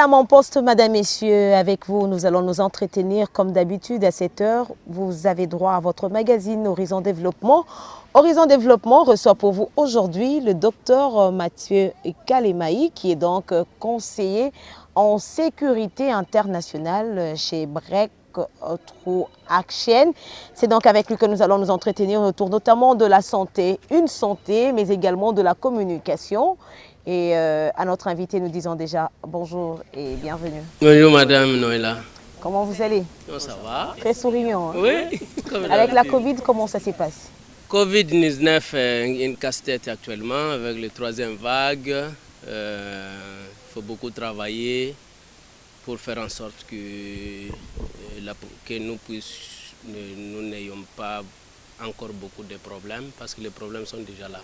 à mon poste, madame, messieurs. Avec vous, nous allons nous entretenir comme d'habitude à cette heure. Vous avez droit à votre magazine Horizon Développement. Horizon Développement reçoit pour vous aujourd'hui le docteur Mathieu Kalemaï, qui est donc conseiller en sécurité internationale chez Breakthrough Action. C'est donc avec lui que nous allons nous entretenir autour notamment de la santé, une santé, mais également de la communication. Et à notre invité, nous disons déjà bonjour et bienvenue. Bonjour Madame Noëlla. Comment vous allez? Oh, ça va? Très souriant. Hein? Oui. Avec la Covid, comment ça se passe? Covid-19 est une casse-tête actuellement avec la troisième vague. Il faut beaucoup travailler pour faire en sorte que nous n'ayons pas encore beaucoup de problèmes parce que les problèmes sont déjà là.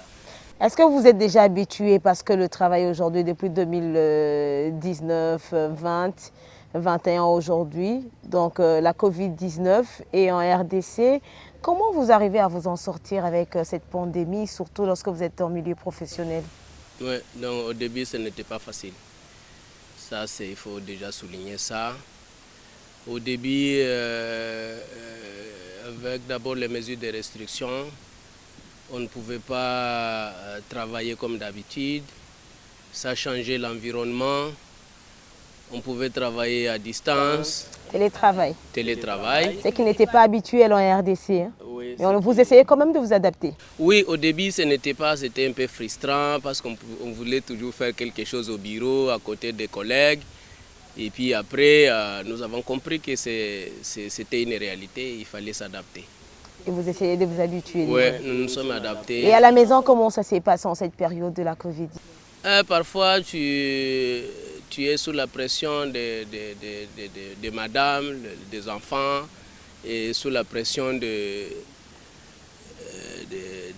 Est-ce que vous êtes déjà habitué parce que le travail aujourd'hui depuis 2019, 20, 21 aujourd'hui, donc la Covid-19 et en RDC, comment vous arrivez à vous en sortir avec cette pandémie, surtout lorsque vous êtes en milieu professionnel? Oui, donc au début ce n'était pas facile. Ça, il faut déjà souligner ça. Au début, avec d'abord les mesures de restriction, on ne pouvait pas travailler comme d'habitude. Ça a changé l'environnement. On pouvait travailler à distance. Télétravail. Télétravail. C'est qui n'était pas habituel en RDC. Hein? Oui, mais vous essayez quand même de vous adapter. Oui, au début, c'était un peu frustrant parce qu'on voulait toujours faire quelque chose au bureau, à côté des collègues. Et puis après, nous avons compris que c'était une réalité, il fallait s'adapter. Et vous essayez de vous habituer. Oui, nous nous sommes adaptés. Et à la maison, comment ça s'est passé en cette période de la Covid? Parfois, tu es sous la pression de madame, des enfants, et sous la pression des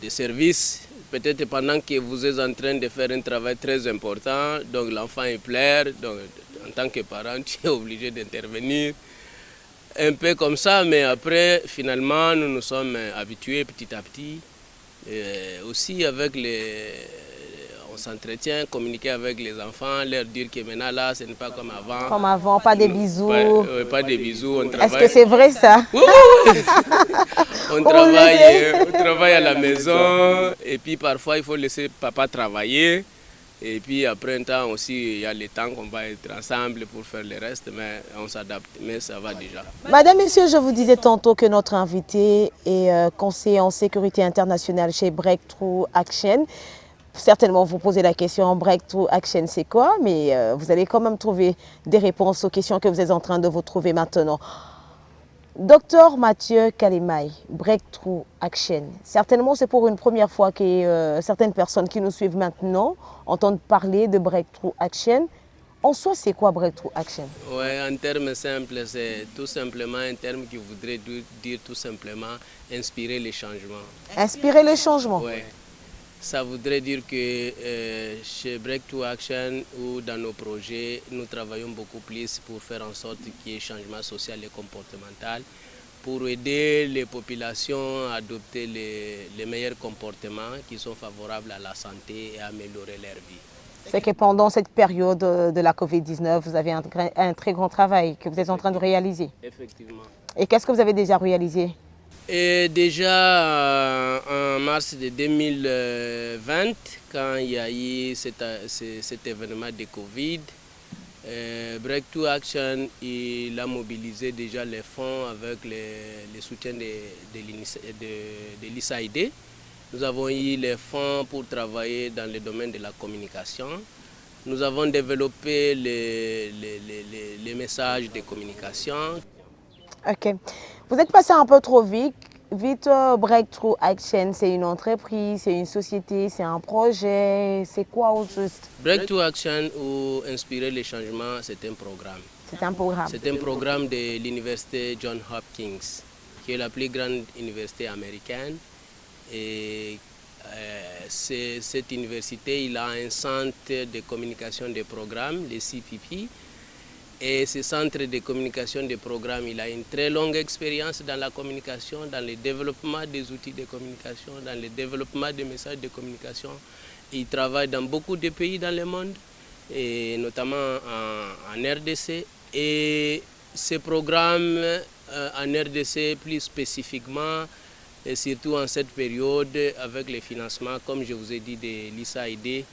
services. Peut-être pendant que vous êtes en train de faire un travail très important, donc l'enfant il pleure, donc en tant que parent, tu es obligé d'intervenir. Un peu comme ça, mais après, finalement, nous nous sommes habitués petit à petit. Et aussi avec on s'entretient, communiquer avec les enfants, leur dire que maintenant là, ce n'est pas comme avant. Comme avant, pas des bisous. Pas des bisous, on Est-ce travaille. que c'est vrai ça? Oui. On travaille à la maison et puis parfois il faut laisser papa travailler. Et puis après un temps aussi, il y a le temps qu'on va être ensemble pour faire le reste, mais on s'adapte, mais ça va déjà. Madame, messieurs, je vous disais tantôt que notre invité est conseiller en sécurité internationale chez Breakthrough Action. Certainement, vous posez la question, Breakthrough Action, c'est quoi? Mais vous allez quand même trouver des réponses aux questions que vous êtes en train de vous trouver maintenant. Docteur Mathieu Kalemaï, Breakthrough Action. Certainement, c'est pour une première fois que certaines personnes qui nous suivent maintenant entendent parler de Breakthrough Action. En soi, c'est quoi Breakthrough Action? Oui, en termes simples, c'est tout simplement un terme qui voudrait dire tout simplement inspirer les changements. Inspirer les changements? Oui. Ça voudrait dire que chez Breakthrough Action ou dans nos projets, nous travaillons beaucoup plus pour faire en sorte qu'il y ait changement social et comportemental, pour aider les populations à adopter les meilleurs comportements qui sont favorables à la santé et à améliorer leur vie. C'est que pendant cette période de la Covid-19, vous avez un très grand travail que vous êtes en train de réaliser. Effectivement. Et qu'est-ce que vous avez déjà réalisé? Et déjà en mars de 2020, quand il y a eu cet événement de Covid, Breakthrough Action il a mobilisé déjà les fonds avec le soutien de l'USAID. Nous avons eu les fonds pour travailler dans le domaine de la communication. Nous avons développé les messages de communication. Ok. Vous êtes passé un peu trop vite. Breakthrough Action, c'est une entreprise, c'est une société, c'est un projet, c'est quoi au juste? Breakthrough Action ou Inspirer les changements, c'est un programme. C'est un programme. C'est un programme de l'université Johns Hopkins, qui est la plus grande université américaine. Et cette université, il a un centre de communication des programmes, le CPP. Et ce centre de communication des programmes, il a une très longue expérience dans la communication, dans le développement des outils de communication, dans le développement des messages de communication. Il travaille dans beaucoup de pays dans le monde. et notamment en RDC. Et ce programme en RDC plus spécifiquement, et surtout en cette période avec les financements, comme je vous ai dit, de l'ISAID,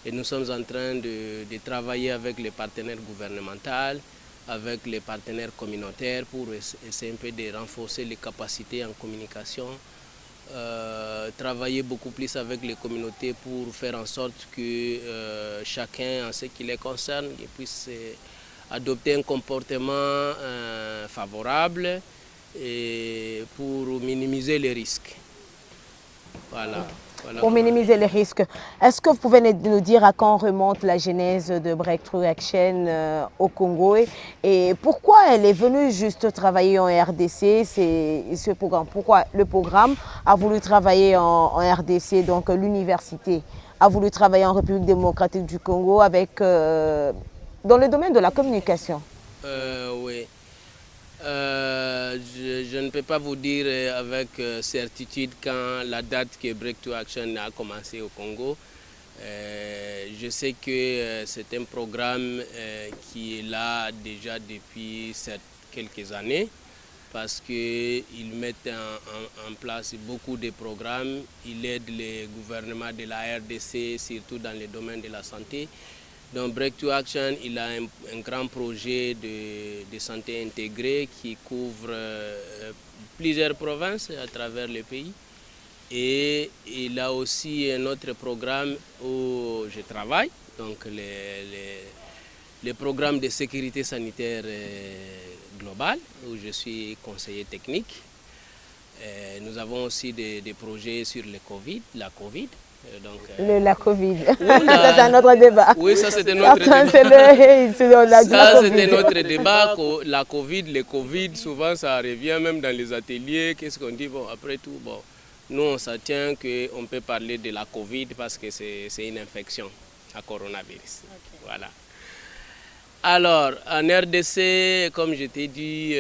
et nous sommes en train de travailler avec les partenaires gouvernementaux, avec les partenaires communautaires pour essayer un peu de renforcer les capacités en communication, travailler beaucoup plus avec les communautés pour faire en sorte que chacun, en ce qui les concerne, puisse adopter un comportement favorable et pour minimiser les risques. Voilà. Pour minimiser les risques. Est-ce que vous pouvez nous dire à quand remonte la genèse de Breakthrough Action au Congo et pourquoi elle est venue juste travailler en RDC, ce programme? Pourquoi le programme a voulu travailler en RDC, donc l'université a voulu travailler en République démocratique du Congo avec, dans le domaine de la communication? Oui. Je ne peux pas vous dire avec certitude quand la date que Breakthrough Action a commencé au Congo. Je sais que c'est un programme qui est là déjà depuis quelques années parce qu'ils mettent en place beaucoup de programmes. Ils aident les gouvernements de la RDC, surtout dans le domaine de la santé. Donc Breakthrough Action, il a un grand projet de santé intégrée qui couvre plusieurs provinces à travers le pays. Et il a aussi un autre programme où je travaille, donc les programmes de sécurité sanitaire globale, où je suis conseiller technique. Nous avons aussi des projets sur la COVID. Donc, la Covid, ça c'est un autre débat. Oui, ça c'était notre débat. Ça c'était notre débat. La Covid, le Covid, souvent ça revient même dans les ateliers. Qu'est-ce qu'on dit? Bon, après tout, bon, nous on s'attient qu'on peut parler de la Covid parce que c'est une infection à coronavirus. Okay. Voilà. Alors, en RDC, comme je t'ai dit,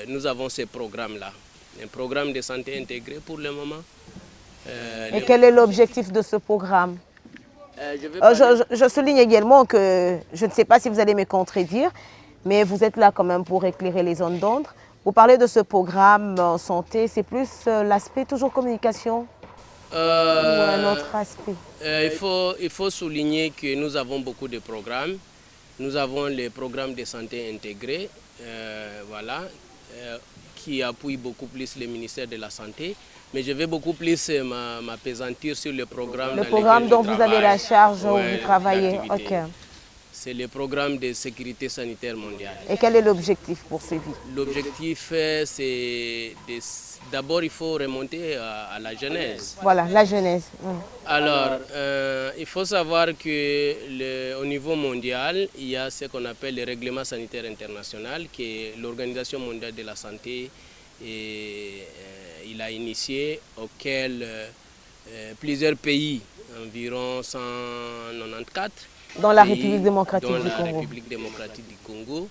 nous avons ce programme-là. Un programme de santé intégré pour le moment. Et quel est l'objectif de ce programme? Je souligne également que je ne sais pas si vous allez me contredire, mais vous êtes là quand même pour éclairer les zones d'ombre. Vous parlez de ce programme en santé, c'est plus l'aspect toujours communication ou un autre aspect? Il faut souligner que nous avons beaucoup de programmes. Nous avons les programmes de santé intégrés, voilà, qui appuient beaucoup plus le ministère de la Santé. Mais je vais beaucoup plus m'appesantir sur le programme. Le programme dont vous avez la charge, où vous travaillez. Okay. C'est le programme de sécurité sanitaire mondiale. Et quel est l'objectif poursuivi? L'objectif, c'est d'abord il faut remonter à la genèse. Voilà, la genèse. Alors, il faut savoir qu'au niveau mondial, il y a ce qu'on appelle le règlement sanitaire international, qui est l'Organisation mondiale de la santé. Et il a initié, auquel plusieurs pays, environ 194, dans la République démocratique du Congo. Dans la République démocratique du Congo.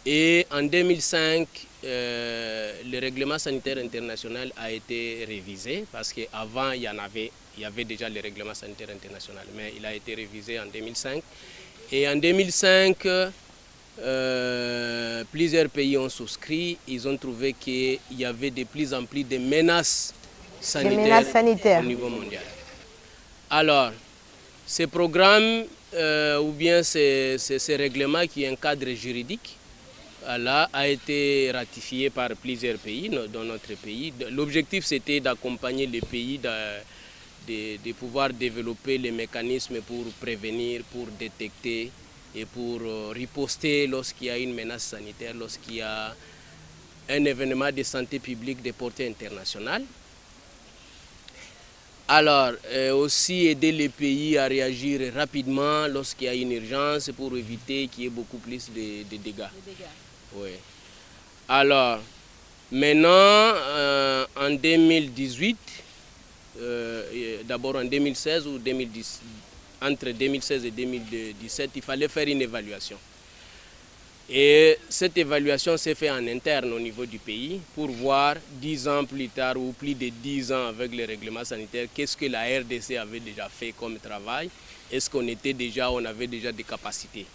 Et en 2005, le règlement sanitaire international a été révisé parce qu'avant, il y avait déjà le règlement sanitaire international, mais il a été révisé en 2005. Et en 2005, plusieurs pays ont souscrit. Ils ont trouvé qu'il y avait de plus en plus de menaces sanitaires au niveau mondial. Alors, ce programme ou bien ce règlement qui est un cadre juridique a été ratifié par plusieurs pays dans notre pays. L'objectif c'était d'accompagner les pays de pouvoir développer les mécanismes pour prévenir, pour détecter et pour riposter lorsqu'il y a une menace sanitaire, lorsqu'il y a un événement de santé publique de portée internationale. Alors, aussi aider les pays à réagir rapidement lorsqu'il y a une urgence pour éviter qu'il y ait beaucoup plus de dégâts. Oui. Alors, maintenant, en 2018, d'abord en 2016 ou 2010, entre 2016 et 2017, il fallait faire une évaluation. Et cette évaluation s'est faite en interne au niveau du pays pour voir 10 ans plus tard ou plus de 10 ans avec les règlements sanitaires, qu'est-ce que la RDC avait déjà fait comme travail, est-ce qu'on avait déjà des capacités.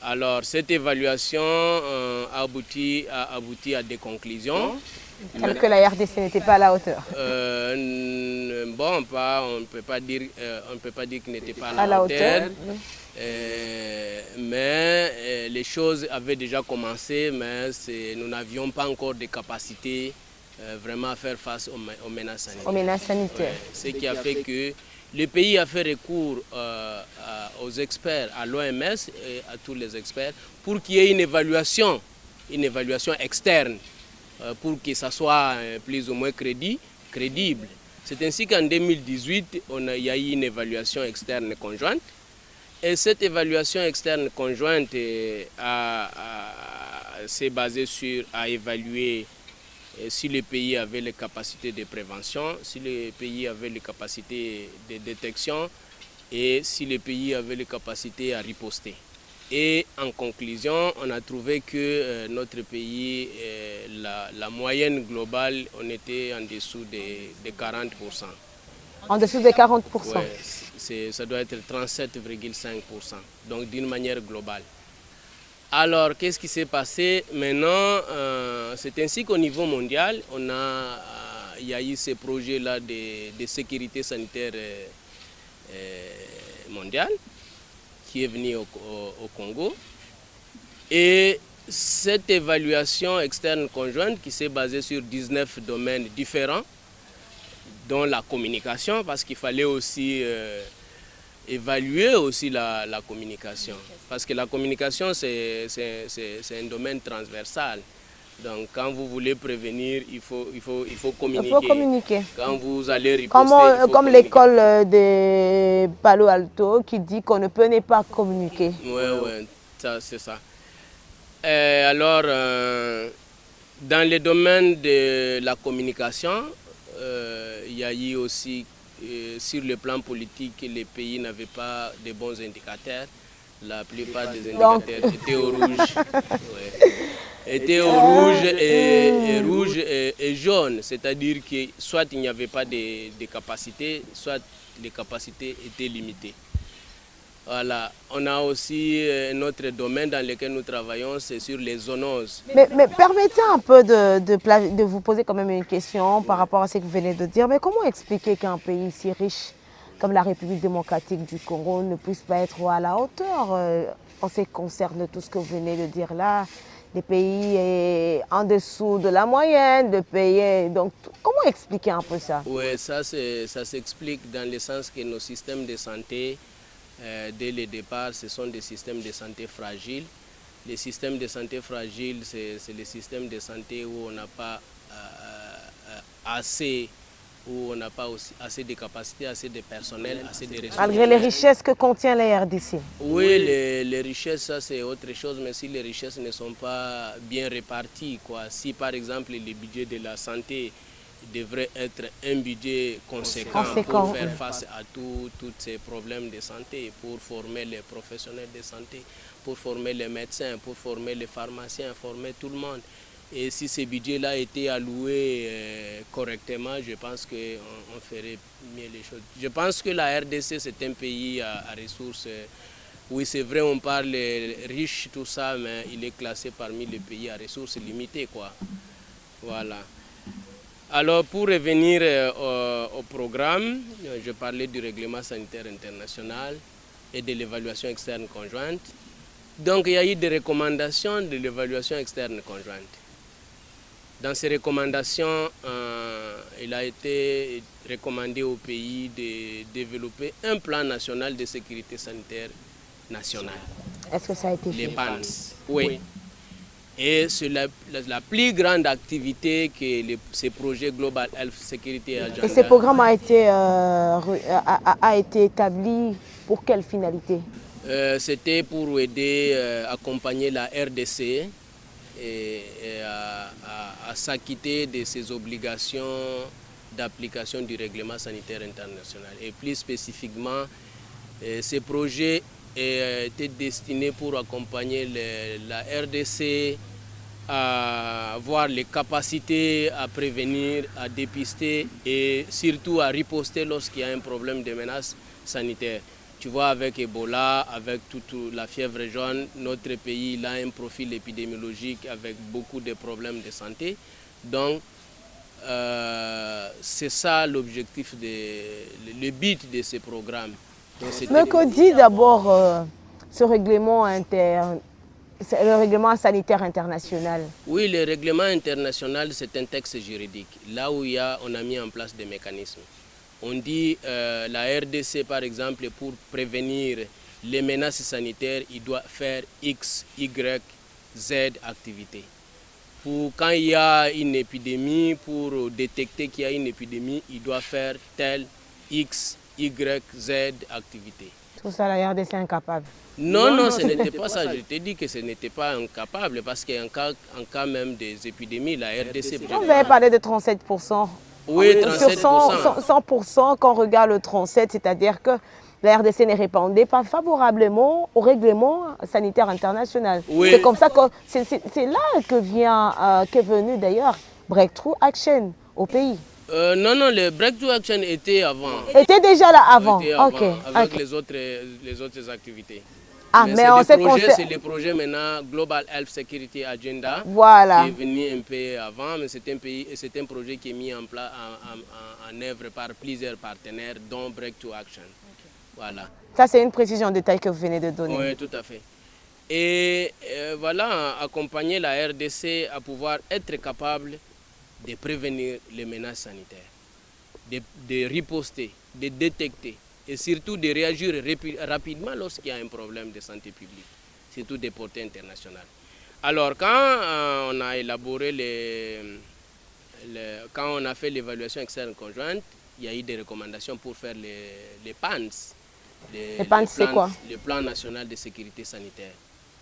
Alors cette évaluation a abouti à des conclusions. Que la RDC n'était pas à la hauteur. Bon, on ne peut pas dire qu'il n'était pas à la hauteur. Mais les choses avaient déjà commencé, mais nous n'avions pas encore de capacité vraiment à faire face aux menaces sanitaires. Aux menaces sanitaires. Ce qui a fait que le pays a fait recours aux experts, à l'OMS et à tous les experts, pour qu'il y ait une évaluation externe, pour que ça soit plus ou moins crédible. C'est ainsi qu'en 2018, il y a eu une évaluation externe conjointe. Et cette évaluation externe conjointe s'est basée à évaluer si le pays avait les capacités de prévention, si le pays avait les capacités de détection et si le pays avait les capacités à riposter. Et en conclusion, on a trouvé que notre pays, la moyenne globale, on était en dessous de 40%. En dessous de 40%. Ouais, ça doit être 37,5%, donc d'une manière globale. Alors, qu'est-ce qui s'est passé maintenant? C'est ainsi qu'au niveau mondial, il y a eu ces projets-là de sécurité sanitaire mondiale qui est venu au Congo. Et cette évaluation externe conjointe qui s'est basée sur 19 domaines différents, dont la communication, parce qu'il fallait aussi évaluer aussi la communication. Parce que la communication, c'est un domaine transversal. Donc quand vous voulez prévenir, il faut communiquer. Il faut communiquer. Quand vous allez riposter, comme l'école de Palo Alto qui dit qu'on ne peut ne pas communiquer. Oui, c'est ça. Alors, dans le domaine de la communication, il y a eu aussi, sur le plan politique, les pays n'avaient pas de bons indicateurs. La plupart des indicateurs étaient au rouge. Ouais. Étaient au rouge et jaune. C'est-à-dire que soit il n'y avait pas de capacités, soit les capacités étaient limitées. Voilà. On a aussi un autre domaine dans lequel nous travaillons, c'est sur les zoonoses. Mais permettez un peu de vous poser quand même une question par rapport à ce que vous venez de dire. Mais comment expliquer qu'un pays si riche comme la République démocratique du Congo ne puisse pas être à la hauteur en ce qui concerne tout ce que vous venez de dire là? Les pays en dessous de la moyenne, de pays. Donc, comment expliquer un peu ça? Oui, ça s'explique dans le sens que nos systèmes de santé, dès le départ, ce sont des systèmes de santé fragiles. Les systèmes de santé fragiles, c'est les systèmes de santé où on n'a pas assez de capacités, assez de personnel, assez de ressources. Malgré les richesses que contient la RDC. Oui, les richesses, ça c'est autre chose, mais si les richesses ne sont pas bien réparties, si par exemple le budget de la santé devrait être un budget conséquent pour faire face à tous ces problèmes de santé, pour former les professionnels de santé, pour former les médecins, pour former les pharmaciens, former tout le monde. Et si ce budget-là était alloué correctement, je pense qu'on ferait mieux les choses. Je pense que la RDC, c'est un pays à ressources. Oui, c'est vrai, on parle riche, tout ça, mais il est classé parmi les pays à ressources limitées, quoi. Voilà. Alors, pour revenir au programme, je parlais du règlement sanitaire international et de l'évaluation externe conjointe. Donc, il y a eu des recommandations de l'évaluation externe conjointe. Dans ces recommandations, il a été recommandé au pays de développer un plan national de sécurité sanitaire nationale. Est-ce que ça a été fait? Les PANS, oui. Et c'est la plus grande activité que ce projet Global Health Security Agenda. Et ce programme a été établi pour quelle finalité? C'était pour aider, accompagner la RDC à s'acquitter de ses obligations d'application du règlement sanitaire international. Et plus spécifiquement, ce projet était destiné pour accompagner la RDC à avoir les capacités à prévenir, à dépister et surtout à riposter lorsqu'il y a un problème de menace sanitaire. Tu vois, avec Ebola, avec toute la fièvre jaune, notre pays il a un profil épidémiologique avec beaucoup de problèmes de santé. Donc, c'est ça l'objectif, le but de ce programme. Mais que dit d'abord ce règlement le règlement sanitaire international? Oui, le règlement international, c'est un texte juridique. Là où on a mis en place des mécanismes. On dit la RDC, par exemple, pour prévenir les menaces sanitaires, il doit faire X, Y, Z activités. Quand il y a une épidémie, pour détecter qu'il y a une épidémie, il doit faire tel X, Y, Z activités. Tout ça, la RDC est incapable. Non, ce n'était pas ça. Je t'ai dit que ce n'était pas incapable parce qu'en cas même des épidémies, la RDC... Vous avez parlé de 37%. Oui, 37%. Sur 100%, quand on regarde le 37%, c'est-à-dire que la RDC ne répondait pas favorablement au règlement sanitaire international. Oui. C'est comme ça que c'est là qu'est venu d'ailleurs Breakthrough Action au pays. Non, le Breakthrough Action était avant. Était déjà là avant. Avec les autres activités. Mais on sait c'est le projet maintenant Global Health Security Agenda qui est venu un peu avant, mais c'est un projet qui est mis en œuvre par plusieurs partenaires, dont Breakthrough Action. Voilà. Ça, c'est une précision de taille que vous venez de donner. Oui, tout à fait. Et voilà, accompagner la RDC à pouvoir être capable de prévenir les menaces sanitaires, de riposter, de détecter et surtout de réagir rapidement lorsqu'il y a un problème de santé publique, surtout des portées internationales. Alors quand on a élaboré quand on a fait l'évaluation externe conjointe, il y a eu des recommandations pour faire les PANS. Les PANS, c'est quoi? Le plan national de sécurité sanitaire.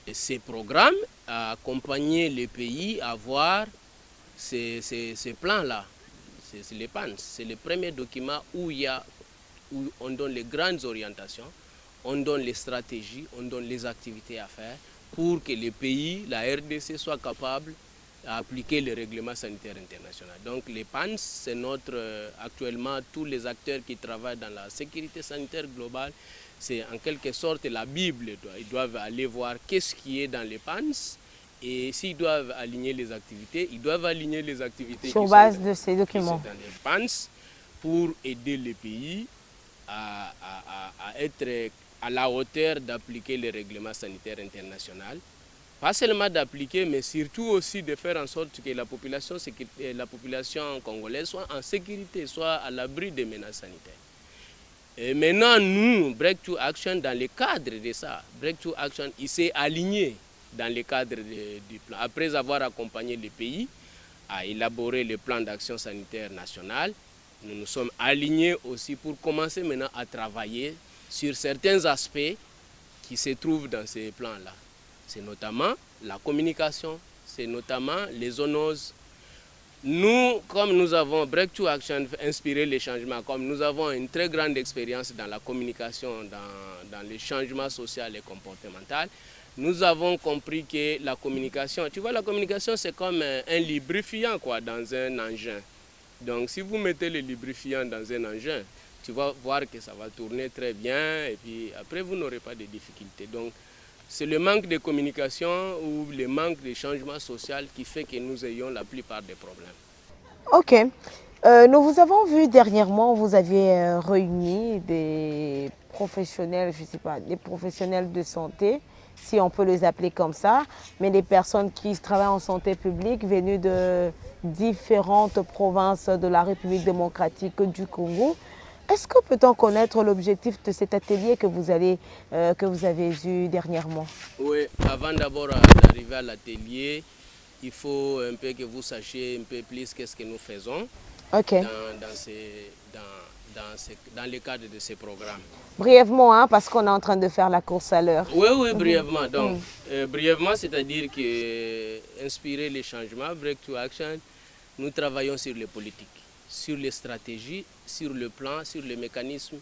Et ces programmes a accompagné les pays à voir ces plans-là. C'est les PANS. C'est le premier document où on donne les grandes orientations, on donne les stratégies, on donne les activités à faire pour que les pays, la RDC, soient capables d'appliquer le règlement sanitaire international. Donc les PANS, c'est actuellement tous les acteurs qui travaillent dans la sécurité sanitaire globale, c'est en quelque sorte la Bible. Ils doivent aller voir qu'est-ce qui est dans les PANS et s'ils doivent aligner les activités, ils doivent aligner les activités sur base de ces documents dans les PANS pour aider les pays à être à la hauteur d'appliquer le règlement sanitaire international. Pas seulement d'appliquer, mais surtout aussi de faire en sorte que la population congolaise soit en sécurité, soit à l'abri des menaces sanitaires. Et maintenant, nous, Breakthrough Action, dans le cadre de ça, Breakthrough Action, il s'est aligné dans le cadre du plan. Après avoir accompagné les pays à élaborer le plan d'action sanitaire national, nous nous sommes alignés aussi pour commencer maintenant à travailler sur certains aspects qui se trouvent dans ces plans-là. C'est notamment la communication, c'est notamment les zoonoses. Nous, comme nous avons Breakthrough Action inspiré les changements, comme nous avons une très grande expérience dans la communication, dans les changements sociaux et comportementaux, nous avons compris que la communication, tu vois, la communication c'est comme un lubrifiant dans un engin. Donc si vous mettez le lubrifiant dans un engin, tu vas voir que ça va tourner très bien et puis après vous n'aurez pas de difficultés. Donc c'est le manque de communication ou le manque de changement social qui fait que nous ayons la plupart des problèmes. Ok. Nous vous avons vu dernièrement, vous aviez réuni des professionnels, je ne sais pas, des professionnels de santé, si on peut les appeler comme ça, mais des personnes qui travaillent en santé publique venues de différentes provinces de la République démocratique du Congo. Est-ce que peut-on connaître l'objectif de cet atelier que vous avez eu dernièrement? Oui, avant d'abord d'arriver à l'atelier, il faut un peu que vous sachiez un peu plus qu'est-ce que nous faisons dans le cadre de ces programmes. Brièvement, hein, parce qu'on est en train de faire la course à l'heure. Oui, brièvement. Donc, brièvement, c'est-à-dire que inspirer les changements, Breakthrough Action, nous travaillons sur les politiques, sur les stratégies, sur le plan, sur les mécanismes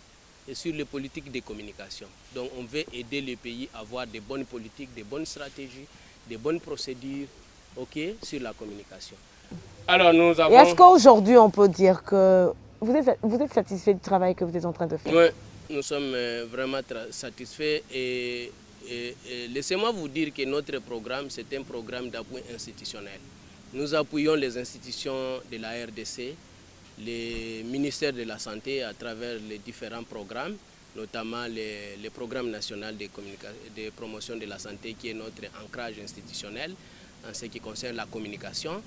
et sur les politiques de communication. Donc on veut aider le pays à avoir des bonnes politiques, des bonnes stratégies, des bonnes procédures, ok, sur la communication. Alors nous avons... Et est-ce qu'aujourd'hui on peut dire que vous êtes satisfait du travail que vous êtes en train de faire? Oui, nous sommes vraiment satisfaits et laissez-moi vous dire que notre programme, c'est un programme d'appui institutionnel. Nous appuyons les institutions de la RDC, les ministères de la Santé à travers les différents programmes, notamment les programmes nationaux de promotion de la santé qui est notre ancrage institutionnel en ce qui concerne la communication,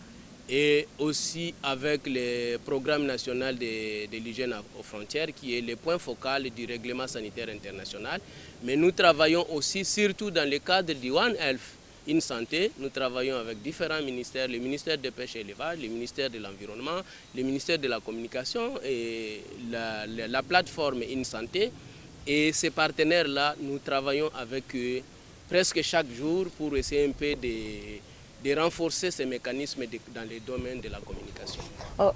et aussi avec le programme national de l'hygiène aux frontières qui est le point focal du règlement sanitaire international. Mais nous travaillons aussi surtout dans le cadre du One Health in Santé. Nous travaillons avec différents ministères, le ministère de pêche et élevage, le ministère de l'environnement, le ministère de la communication et la plateforme in Santé. Et ces partenaires-là, nous travaillons avec eux presque chaque jour pour essayer un peu de renforcer ces mécanismes dans les domaines de la communication.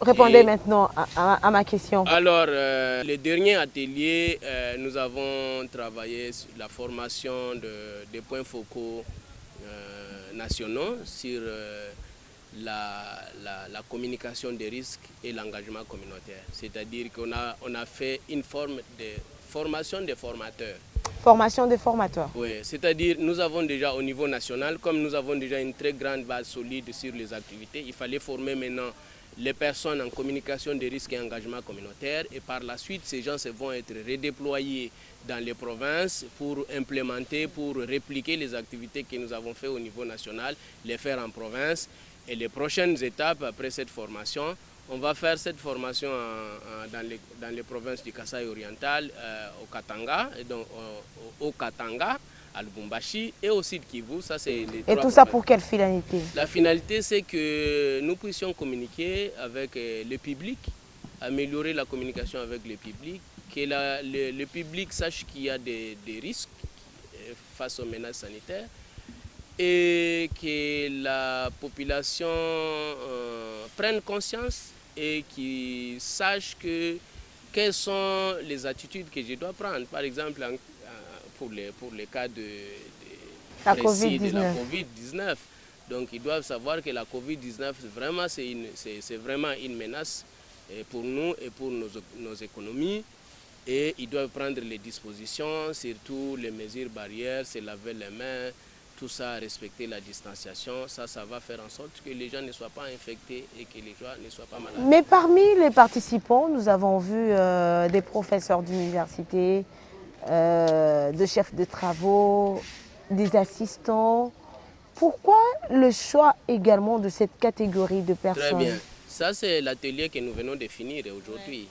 Répondez maintenant à ma question. Alors, le dernier atelier, nous avons travaillé sur la formation des points focaux nationaux sur la communication des risques et l'engagement communautaire. C'est-à-dire qu'on a fait une forme de formation des formateurs. Formation des formateurs. Oui, c'est-à-dire nous avons déjà au niveau national, comme nous avons déjà une très grande base solide sur les activités, il fallait former maintenant les personnes en communication des risques et engagement communautaire et par la suite ces gens vont être redéployés dans les provinces pour implémenter, pour répliquer les activités que nous avons faites au niveau national, les faire en province et les prochaines étapes après cette formation. On va faire cette formation dans les provinces du Kasaï oriental, au Katanga, et donc au Katanga, à Lubumbashi et au Sud Kivu. Ça, c'est les et tout ça pour quelle finalité? La finalité, c'est que nous puissions communiquer avec le public, améliorer la communication avec le public, que le public sache qu'il y a des risques face aux menaces sanitaires, et que la population prenne conscience et qu'ils sachent quelles sont les attitudes que je dois prendre. Par exemple, pour les cas de la COVID-19. Donc ils doivent savoir que la COVID-19, vraiment, c'est vraiment une menace pour nous et pour nos économies. Et ils doivent prendre les dispositions, surtout les mesures barrières, se laver les mains, tout ça, respecter la distanciation, ça va faire en sorte que les gens ne soient pas infectés et que les gens ne soient pas malades. Mais parmi les participants, nous avons vu des professeurs d'université, de chefs de travaux, des assistants. Pourquoi le choix également de cette catégorie de personnes? Très bien. Ça, c'est l'atelier que nous venons de finir aujourd'hui.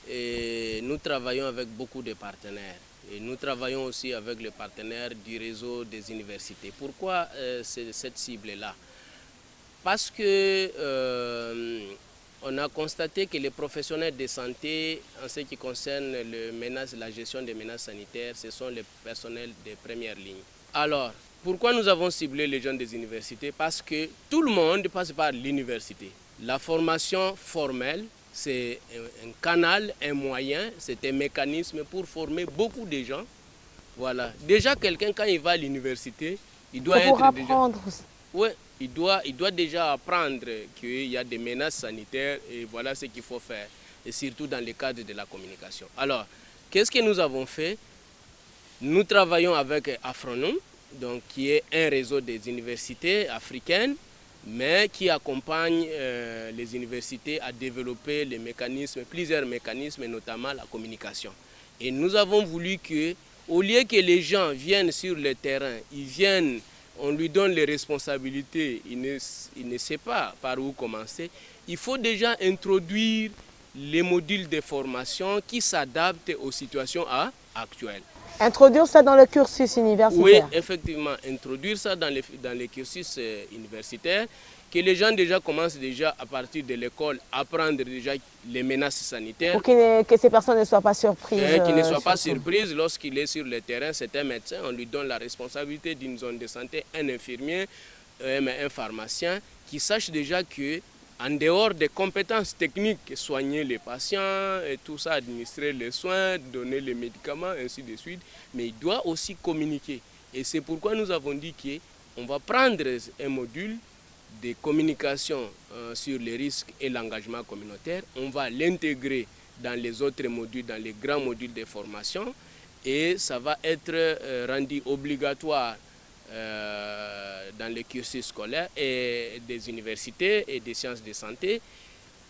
Et nous travaillons avec beaucoup de partenaires. Et nous travaillons aussi avec les partenaires du réseau des universités. Pourquoi cette cible-là? Parce que on a constaté que les professionnels de santé, en ce qui concerne la gestion des menaces sanitaires, ce sont les personnels de première ligne. Alors, pourquoi nous avons ciblé les gens des universités? Parce que tout le monde passe par l'université. La formation formelle, c'est un canal, un moyen, c'est un mécanisme pour former beaucoup de gens. Voilà. Déjà, quelqu'un, quand il va à l'université, il doit être apprendre. Oui, il doit déjà apprendre qu'il y a des menaces sanitaires et voilà ce qu'il faut faire. Et surtout dans le cadre de la communication. Alors, qu'est-ce que nous avons fait? Nous travaillons avec Afronum, donc, qui est un réseau des universités africaines, mais qui accompagne les universités à développer plusieurs mécanismes, notamment la communication. Et nous avons voulu que, au lieu que les gens viennent sur le terrain, on lui donne les responsabilités, il ne sait pas par où commencer, il faut déjà introduire les modules de formation qui s'adaptent aux situations actuelles. Introduire ça dans le cursus universitaire? Oui, effectivement, introduire ça dans les cursus universitaires, que les gens déjà commencent déjà à partir de l'école à apprendre déjà les menaces sanitaires. Pour que ces personnes ne soient pas surprises. Qu'ils ne soient pas surprises lorsqu'il est sur le terrain, c'est un médecin, on lui donne la responsabilité d'une zone de santé, un infirmier, un pharmacien, qui sache déjà que En dehors des compétences techniques, soigner les patients et tout ça, administrer les soins, donner les médicaments, ainsi de suite, mais il doit aussi communiquer. Et c'est pourquoi nous avons dit qu'on va prendre un module de communication sur les risques et l'engagement communautaire. On va l'intégrer dans les autres modules, dans les grands modules de formation, et ça va être rendu obligatoire dans les cursus scolaires et des universités et des sciences de santé.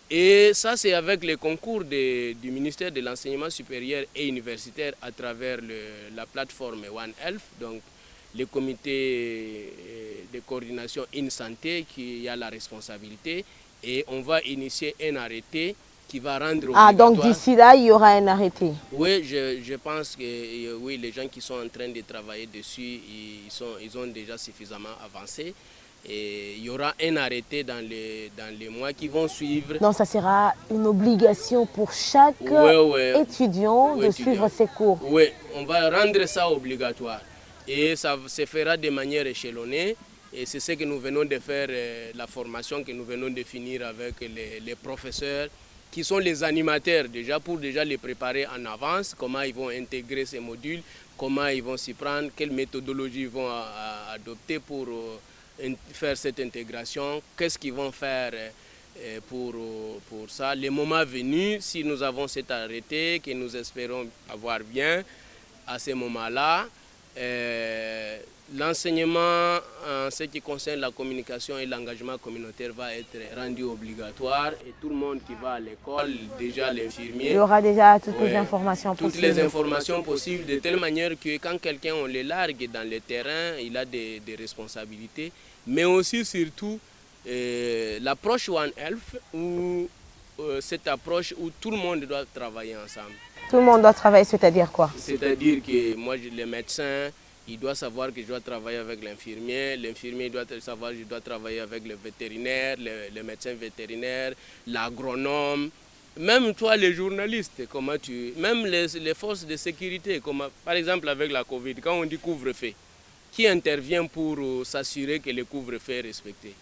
Et ça, c'est avec les concours du ministère de l'Enseignement supérieur et universitaire à travers la plateforme One Health, donc le comité de coordination InSanté qui a la responsabilité. Et on va initier un arrêté qui va rendre obligatoire. Ah, donc d'ici là, il y aura un arrêté. Oui, je pense que oui, les gens qui sont en train de travailler dessus, ils ont déjà suffisamment avancé. Et il y aura un arrêté dans les mois qui vont suivre. Donc ça sera une obligation pour chaque étudiant de suivre ses cours. Oui, on va rendre ça obligatoire. Et ça se fera de manière échelonnée. Et c'est ce que nous venons de faire, la formation que nous venons de finir avec les professeurs, qui sont les animateurs déjà, pour déjà les préparer en avance, comment ils vont intégrer ces modules, comment ils vont s'y prendre, quelle méthodologie ils vont adopter pour faire cette intégration, qu'est-ce qu'ils vont faire pour ça. Le moment venu, si nous avons cet arrêté, que nous espérons avoir bien, à ce moment-là, l'enseignement en ce qui concerne la communication et l'engagement communautaire va être rendu obligatoire et tout le monde qui va à l'école, déjà l'infirmier, il y aura déjà toutes les informations possibles. Toutes les informations possibles, de telle manière que quand quelqu'un on le largue dans le terrain, il a des responsabilités, mais aussi surtout l'approche One Health, où cette approche où tout le monde doit travailler ensemble. Tout le monde doit travailler, c'est-à-dire quoi? C'est-à-dire que moi, le médecin, il doit savoir que je dois travailler avec l'infirmier, l'infirmier doit savoir que je dois travailler avec le vétérinaire, le médecin vétérinaire, l'agronome, même toi les journalistes, même les forces de sécurité, par exemple avec la Covid, quand on dit couvre-feu, qui intervient pour s'assurer que le couvre-feu est respecté?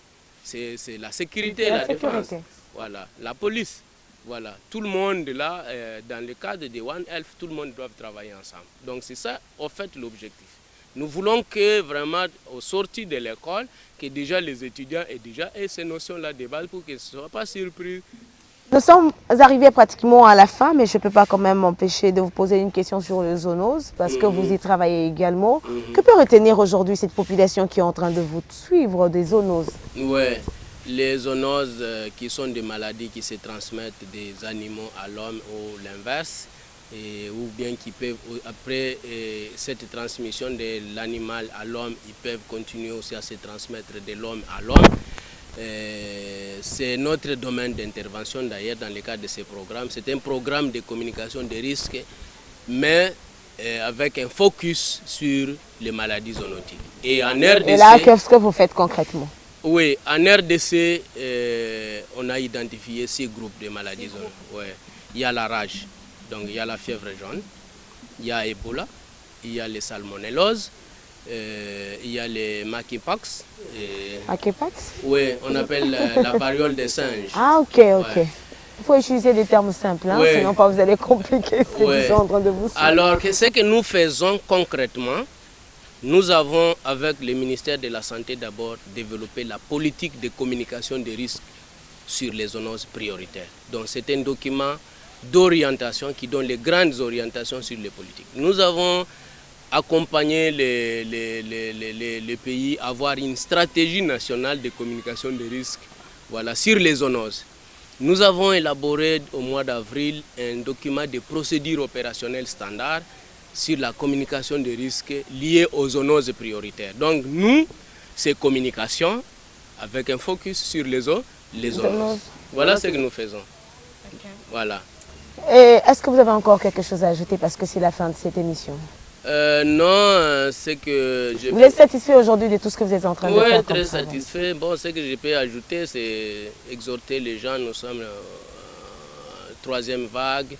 C'est la sécurité, la défense, voilà, la police. Voilà, tout le monde là, dans le cadre de One Health, tout le monde doit travailler ensemble. Donc c'est ça, en fait, l'objectif. Nous voulons que vraiment, au sortir de l'école, que déjà les étudiants aient ces notions-là de base pour qu'ils ne soient pas surpris. Nous sommes arrivés pratiquement à la fin, mais je ne peux pas quand même m'empêcher de vous poser une question sur les zoonoses, parce que vous y travaillez également. Que peut retenir aujourd'hui cette population qui est en train de vous suivre des zoonoses? Ouais. Les zoonoses qui sont des maladies qui se transmettent des animaux à l'homme ou l'inverse, ou bien qui peuvent, après cette transmission de l'animal à l'homme, ils peuvent continuer aussi à se transmettre de l'homme à l'homme. C'est notre domaine d'intervention d'ailleurs dans le cadre de ce programme. C'est un programme de communication des risques, mais avec un focus sur les maladies zoonotiques. Et en RDC, et là, qu'est-ce que vous faites concrètement? Oui, en RDC, on a identifié 6 groupes de maladies zoonotiques. Ouais. Il y a la rage, donc il y a la fièvre jaune, il y a Ebola, il y a les salmonelloses, il y a les monkeypox. Monkeypox? Oui, on appelle la variole des singes. Ah, ok. Ouais. Il faut utiliser des termes simples, hein, sinon pas vous allez compliquer ce qu'ils sont en train de vous suivre. Alors, ce que nous faisons concrètement, nous avons, avec le ministère de la Santé d'abord, développé la politique de communication des risques sur les zoonoses prioritaires. Donc c'est un document d'orientation qui donne les grandes orientations sur les politiques. Nous avons accompagné les pays à avoir une stratégie nationale de communication des risques, voilà, sur les zoonoses. Nous avons élaboré au mois d'avril un document de procédures opérationnelles standards sur la communication des risques liés aux zoonoses prioritaires. Donc nous, c'est communication avec un focus sur les zoonoses. Voilà ce que nous faisons. Okay. Voilà. Et est-ce que vous avez encore quelque chose à ajouter parce que c'est la fin de cette émission? Non, c'est que... Vous êtes satisfait aujourd'hui de tout ce que vous êtes en train de faire? Oui, très satisfait. Bon, ce que je peux ajouter, c'est exhorter les gens. Nous sommes en 3e vague.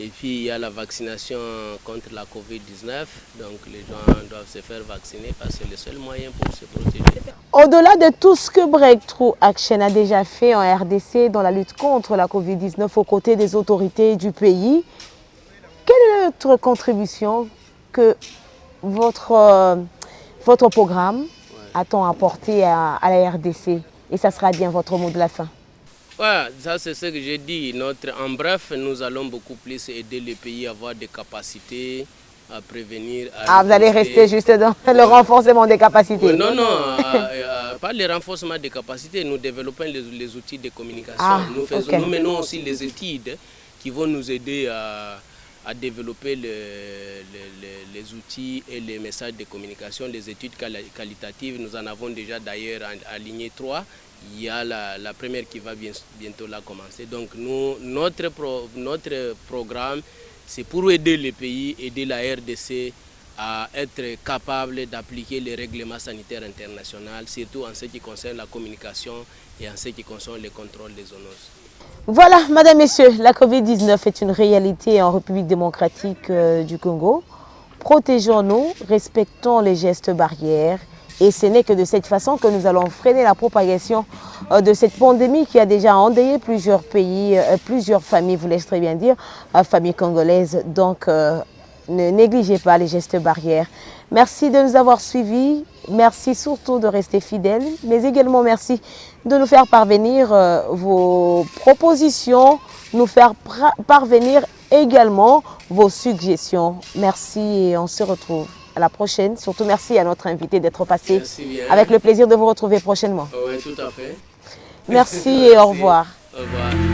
Et puis il y a la vaccination contre la Covid-19. Donc les gens doivent se faire vacciner parce que c'est le seul moyen pour se protéger. Au-delà de tout ce que Breakthrough Action a déjà fait en RDC dans la lutte contre la Covid-19 aux côtés des autorités du pays, quelle est votre contribution que votre programme a-t-on apporté à la RDC? Et ça sera bien votre mot de la fin. Voilà, ça c'est ce que j'ai dit. En bref, nous allons beaucoup plus aider les pays à avoir des capacités, à prévenir. Vous allez rester juste dans le renforcement des capacités? Non, pas le renforcement des capacités. Nous développons les outils de communication. Nous menons aussi les études qui vont nous aider à développer les outils et les messages de communication, les études qualitatives. Nous en avons déjà d'ailleurs aligné 3. Il y a la première qui va bientôt là commencer. Donc notre programme, c'est pour aider les pays, aider la RDC à être capable d'appliquer les règlements sanitaires internationaux, surtout en ce qui concerne la communication et en ce qui concerne le contrôle des zoonoses. Voilà, Madame, Messieurs, la Covid-19 est une réalité en République démocratique du Congo. Protégeons-nous, respectons les gestes barrières. Et ce n'est que de cette façon que nous allons freiner la propagation de cette pandémie qui a déjà endeuillé plusieurs pays, plusieurs familles, vous laissez très bien dire, familles congolaises. Donc, ne négligez pas les gestes barrières. Merci de nous avoir suivis. Merci surtout de rester fidèles, mais également merci de nous faire parvenir vos propositions, nous faire parvenir également vos suggestions. Merci et on se retrouve à la prochaine. Surtout merci à notre invité d'être passé. Avec le plaisir de vous retrouver prochainement. Oui, tout à fait. Merci et au revoir. Au revoir.